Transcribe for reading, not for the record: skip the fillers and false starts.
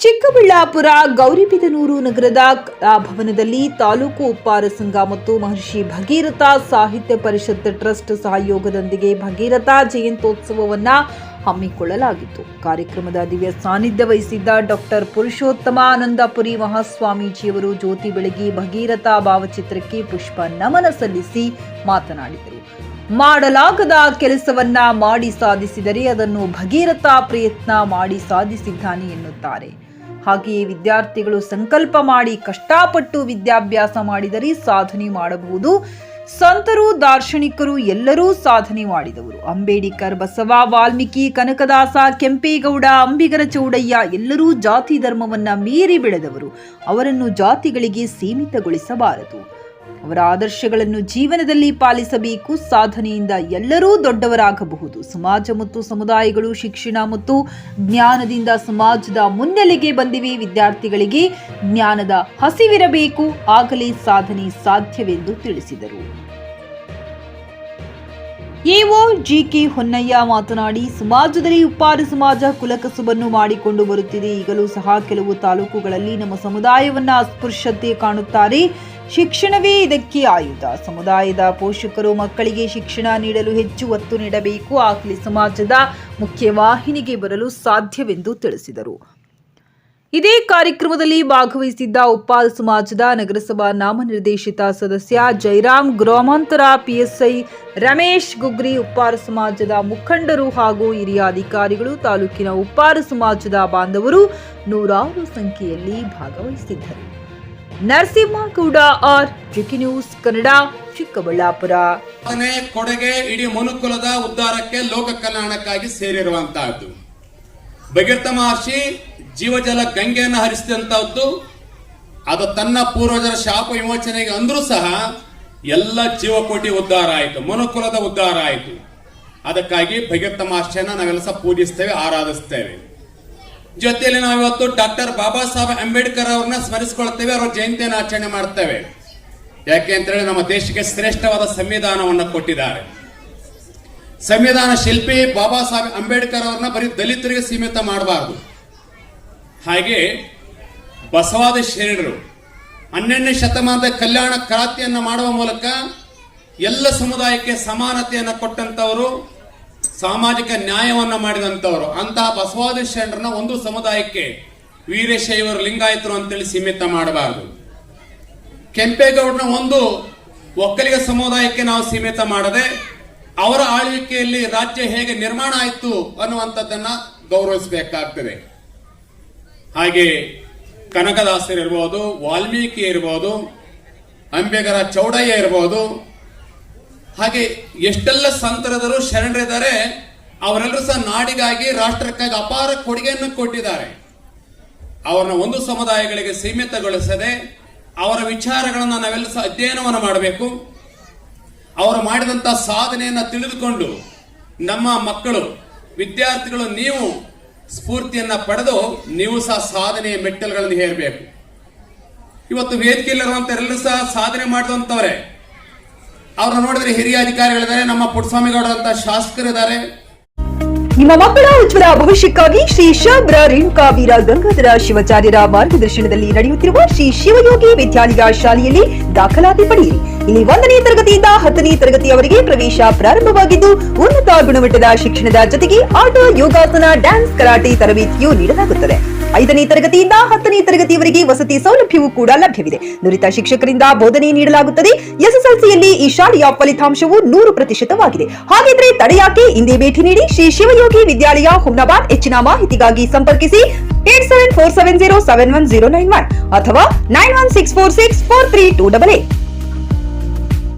ಚಿಕ್ಕಬಳ್ಳಾಪುರ ಗೌರಿಬಿದನೂರು ನಗರದ ಭವನದಲ್ಲಿ ತಾಲೂಕು ಉಪ್ಪಾರ ಸಂಘ ಮತ್ತು ಮಹರ್ಷಿ ಭಗೀರಥ ಸಾಹಿತ್ಯ ಪರಿಷತ್ ಟ್ರಸ್ಟ್ ಸಹಯೋಗದೊಂದಿಗೆ ಭಗೀರಥ ಜಯಂತ್ಯೋತ್ಸವವನ್ನು ಹಮ್ಮಿಕೊಳ್ಳಲಾಗಿತ್ತು. ಕಾರ್ಯಕ್ರಮದ ದಿವ್ಯ ಸಾನ್ನಿಧ್ಯ ವಹಿಸಿದ್ದ ಡಾಕ್ಟರ್ ಪುರುಷೋತ್ತಮಾನಂದಪುರಿ ಮಹಾಸ್ವಾಮೀಜಿಯವರು ಜ್ಯೋತಿ ಬೆಳಗಿ ಭಗೀರಥ ಭಾವಚಿತ್ರಕ್ಕೆ ಪುಷ್ಪ ನಮನ ಸಲ್ಲಿಸಿ ಮಾತನಾಡಿದರು. ಮಾಡಲಾಗದ ಕೆಲಸವನ್ನ ಮಾಡಿ ಸಾಧಿಸಿದರೆ ಅದನ್ನು ಭಗೀರಥ ಪ್ರಯತ್ನ ಮಾಡಿ ಸಾಧಿಸಿದ್ದಾನೆ ಎನ್ನುತ್ತಾರೆ. ಹಾಗೆಯೇ ವಿದ್ಯಾರ್ಥಿಗಳು ಸಂಕಲ್ಪ ಮಾಡಿ ಕಷ್ಟಪಟ್ಟು ವಿದ್ಯಾಭ್ಯಾಸ ಮಾಡಿದರೆ ಸಾಧನೆ ಮಾಡಬಹುದು. ಸಂತರು, ದಾರ್ಶನಿಕರು ಎಲ್ಲರೂ ಸಾಧನೆ ಮಾಡಿದವರು. ಅಂಬೇಡ್ಕರ್, ಬಸವ, ವಾಲ್ಮೀಕಿ, ಕನಕದಾಸ, ಕೆಂಪೇಗೌಡ, ಅಂಬಿಗರ ಚೌಡಯ್ಯ ಎಲ್ಲರೂ ಜಾತಿ ಧರ್ಮವನ್ನ ಮೀರಿ ಬೆಳೆದವರು. ಅವರನ್ನು ಜಾತಿಗಳಿಗೆ ಸೀಮಿತಗೊಳಿಸಬಾರದು. ಅವರ ಆದರ್ಶಗಳನ್ನು ಜೀವನದಲ್ಲಿ ಪಾಲಿಸಬೇಕು. ಸಾಧನೆಯಿಂದ ಎಲ್ಲರೂ ದೊಡ್ಡವರಾಗಬಹುದು. ಸಮಾಜ ಮತ್ತು ಸಮುದಾಯಗಳು ಶಿಕ್ಷಣ ಮತ್ತು ಜ್ಞಾನದಿಂದ ಸಮಾಜದ ಮುನ್ನೆಲೆಗೆ ಬಂದಿವೆ. ವಿದ್ಯಾರ್ಥಿಗಳಿಗೆ ಜ್ಞಾನದ ಹಸಿವಿರಬೇಕು, ಆಗಲೇ ಸಾಧನೆ ಸಾಧ್ಯವೆಂದು ತಿಳಿಸಿದರು. ಎಒ ಜಿಕೆ ಹೊನ್ನಯ್ಯ ಮಾತನಾಡಿ, ಸಮಾಜದಲ್ಲಿ ಉಪ್ಪಾರ ಸಮಾಜ ಕುಲಕಸುಬನ್ನು ಮಾಡಿಕೊಂಡು ಬರುತ್ತಿದೆ. ಈಗಲೂ ಸಹ ಕೆಲವು ತಾಲೂಕುಗಳಲ್ಲಿ ನಮ್ಮ ಸಮುದಾಯವನ್ನ ಅಸ್ಪೃಶ್ಯತೆ ಕಾಣುತ್ತಾರೆ. ಶಿಕ್ಷಣವೇ ಇದಕ್ಕೆ ಆಯುಧ. ಸಮುದಾಯದ ಪೋಷಕರು ಮಕ್ಕಳಿಗೆ ಶಿಕ್ಷಣ ನೀಡಲು ಹೆಚ್ಚು ಒತ್ತು ನೀಡಬೇಕು. ಆಗಲೇ ಸಮಾಜದ ಮುಖ್ಯವಾಹಿನಿಗೆ ಬರಲು ಸಾಧ್ಯವೆಂದು ತಿಳಿಸಿದರು. ಇದೇ ಕಾರ್ಯಕ್ರಮದಲ್ಲಿ ಭಾಗವಹಿಸಿದ್ದ ಉಪ್ಪಾರ ಸಮಾಜದ ನಗರಸಭಾ ನಾಮನಿರ್ದೇಶಿತ ಸದಸ್ಯ ಜೈರಾಮ್, ಗ್ರಾಮಾಂತರ ಪಿಎಸ್ಐ ರಮೇಶ್ ಗುಗ್ರಿ, ಉಪ್ಪಾರ ಸಮಾಜದ ಮುಖಂಡರು ಹಾಗೂ ಹಿರಿಯ ಅಧಿಕಾರಿಗಳು, ತಾಲೂಕಿನ ಉಪ್ಪಾರ ಸಮಾಜದ ಬಾಂಧವರು ನೂರಾರು ಸಂಖ್ಯೆಯಲ್ಲಿ ಭಾಗವಹಿಸಿದ್ದರು. Narasimhagowda R, GK news Kannada, Chikkaballapur. ಕೊಡುಗೆ ಇಡೀ ಮನುಕುಲದ ಉದ್ಧಾರಕ್ಕೆ, ಲೋಕ ಕಲ್ಯಾಣಕ್ಕಾಗಿ ಸೇರಿರುವಂತಹದ್ದು. ಭಗೀರಥ ಮಹರ್ಷಿ ಜೀವಜಲ ಗಂಗೆಯನ್ನು ಹರಿಸಿದಂತಹದ್ದು. ಅದು ತನ್ನ ಪೂರ್ವಜರ ಶಾಪ ವಿಮೋಚನೆಗೆ ಅಂದ್ರೂ ಸಹ ಎಲ್ಲ ಜೀವಕೋಟಿ ಉದ್ಧಾರ ಆಯಿತು, ಮನುಕುಲದ ಉದ್ಧಾರ ಆಯಿತು. ಅದಕ್ಕಾಗಿ ಭಗೀರಥ ಮಹರ್ಷಿಯನ್ನ ನಾವೆಲ್ಲ ಪೂಜಿಸ್ತೇವೆ, ಆರಾಧಿಸ್ತೇವೆ. ಜೊತೆಯಲ್ಲಿ ನಾವಿವತ್ತು ಡಾಕ್ಟರ್ ಬಾಬಾ ಸಾಹೇಬ್ ಅಂಬೇಡ್ಕರ್ ಅವ್ರನ್ನ ಸ್ಮರಿಸಿಕೊಳ್ತೇವೆ, ಅವರ ಜಯಂತಿಯನ್ನು ಆಚರಣೆ ಮಾಡ್ತೇವೆ. ಯಾಕೆ ಅಂತ ಹೇಳಿ ನಮ್ಮ ದೇಶಕ್ಕೆ ಶ್ರೇಷ್ಠವಾದ ಸಂವಿಧಾನವನ್ನು ಕೊಟ್ಟಿದ್ದಾರೆ. ಸಂವಿಧಾನ ಶಿಲ್ಪಿ ಬಾಬಾ ಸಾಹೇಬ್ ಅಂಬೇಡ್ಕರ್ ಅವ್ರನ್ನ ಬರೀ ದಲಿತರಿಗೆ ಸೀಮಿತ ಮಾಡಬಾರದು. ಹಾಗೆ ಬಸವಾದಿ ಶರಣರು 12ನೇ ಶತಮಾನದ ಕಲ್ಯಾಣ ಕ್ರಾಂತಿಯನ್ನು ಮಾಡುವ ಮೂಲಕ ಎಲ್ಲ ಸಮುದಾಯಕ್ಕೆ ಸಮಾನತೆಯನ್ನು ಕೊಟ್ಟಂತವರು, ಸಾಮಾಜಿಕ ನ್ಯಾಯವನ್ನು ಮಾಡಿದಂತವರು. ಅಂತಹ ಬಸವಾದಿ ಶರಣರನ್ನ ಒಂದು ಸಮುದಾಯಕ್ಕೆ ವೀರಶೈವರು, ಲಿಂಗಾಯತರು ಅಂತೇಳಿ ಸೀಮಿತ ಮಾಡಬಾರದು. ಕೆಂಪೇಗೌಡನ ಒಂದು ಒಕ್ಕಲಿಗ ಸಮುದಾಯಕ್ಕೆ ನಾವು ಸೀಮಿತ ಮಾಡದೆ ಅವರ ಆಳ್ವಿಕೆಯಲ್ಲಿ ರಾಜ್ಯ ಹೇಗೆ ನಿರ್ಮಾಣ ಆಯಿತು ಅನ್ನುವಂಥದ್ದನ್ನ ಗೌರವಿಸಬೇಕಾಗ್ತದೆ. ಹಾಗೆ ಕನಕದಾಸರು ಇರ್ಬೋದು, ವಾಲ್ಮೀಕಿ ಇರ್ಬೋದು, ಅಂಬೇಗರ ಚೌಡಯ್ಯ ಇರ್ಬೋದು, ಹಾಗೆ ಎಷ್ಟೆಲ್ಲ ಸಂತರದರು ಶರಣರಿದ್ದಾರೆ. ಅವರೆಲ್ಲರೂ ಸಹ ನಾಡಿಗಾಗಿ, ರಾಷ್ಟ್ರಕ್ಕಾಗಿ ಅಪಾರ ಕೊಡುಗೆಯನ್ನು ಕೊಟ್ಟಿದ್ದಾರೆ. ಅವರನ್ನ ಒಂದು ಸಮುದಾಯಗಳಿಗೆ ಸೀಮಿತಗೊಳಿಸದೆ ಅವರ ವಿಚಾರಗಳನ್ನು ನಾವೆಲ್ಲ ಸಹ ಅಧ್ಯಯನವನ್ನು ಮಾಡಬೇಕು. ಅವರು ಮಾಡಿದಂತಹ ಸಾಧನೆಯನ್ನು ತಿಳಿದುಕೊಂಡು ನಮ್ಮ ಮಕ್ಕಳು, ವಿದ್ಯಾರ್ಥಿಗಳು ನೀವು ಸ್ಫೂರ್ತಿಯನ್ನ ಪಡೆದು ನೀವು ಸಹ ಸಾಧನೆಯ ಮೆಟ್ಟಲುಗಳನ್ನು ಹೇರಬೇಕು. ಇವತ್ತು ವೇದಿಕೆಯಲ್ಲಿರುವಂತವರೆಲ್ಲರೂ ಸಹ ಸಾಧನೆ ಮಾಡಿದಂತವರೇ. ಅವ್ರನ್ನ ನೋಡಿದ್ರೆ ಹಿರಿಯ ಅಧಿಕಾರಿಗಳಿದ್ದಾರೆ, ನಮ್ಮ ಪುಟ್ಟಸ್ವಾಮಿಗೌಡರಂತ ಶಾಸಕರಿದ್ದಾರೆ. ನಿಮ್ಮ ಮಕ್ಕಳ ಉಜ್ವಲ ಭವಿಷ್ಯಕ್ಕಾಗಿ ಶ್ರೀ ಶಬ್ರ ರೇಣುಕಾ ವೀರ ಗಂಗಾಧರ ಶಿವಾಚಾರ್ಯರ ಮಾರ್ಗದರ್ಶನದಲ್ಲಿ ನಡೆಯುತ್ತಿರುವ ಶ್ರೀ ಶಿವಯೋಗಿ ವಿದ್ಯಾಲಯ ಶಾಲೆಯಲ್ಲಿ ದಾಖಲಾತಿ ಪಡೆಯಿರಿ. ಇಲ್ಲಿ 1ನೇ ತರಗತಿಯಿಂದ 10ನೇ ತರಗತಿಯವರೆಗೆ ಪ್ರವೇಶ ಪ್ರಾರಂಭವಾಗಿದ್ದು, ಉನ್ನತ ಗುಣಮಟ್ಟದ ಶಿಕ್ಷಣದ ಜೊತೆಗೆ ಆಟ, ಯೋಗಾಸನ, ಡ್ಯಾನ್ಸ್, ಕರಾಟೆ ತರಬೇತಿಯೂ ನೀಡಲಾಗುತ್ತದೆ. 5ನೇ ತರಗತಿಯಿಂದ 10ನೇ ತರಗತಿಯವರೆಗೆ ವಸತಿ ಸೌಲಭ್ಯವೂ ಕೂಡ ಲಭ್ಯವಿದೆ. ನುರಿತ ಶಿಕ್ಷಕರಿಂದ ಬೋಧನೆ ನೀಡಲಾಗುತ್ತದೆ. ಎಸ್ಎಸ್ಎಲ್ಸಿಯಲ್ಲಿ ಈ ಶಾಲೆಯ ಫಲಿತಾಂಶವು 100%ವಾಗಿದೆ. ಹಾಗಿದ್ರೆ ತಡೆಯಾಕೆ? ಇಂದೇ ಭೇಟಿ ನೀಡಿ ಶ್ರೀ ಶಿವಯೋಗಿ ವಿದ್ಯಾಲಯ, ಹುಮ್ನಾಬಾದ್. ಹೆಚ್ಚಿನ ಮಾಹಿತಿಗಾಗಿ ಸಂಪರ್ಕಿಸಿ 8747071091 ಅಥವಾ 9164643288.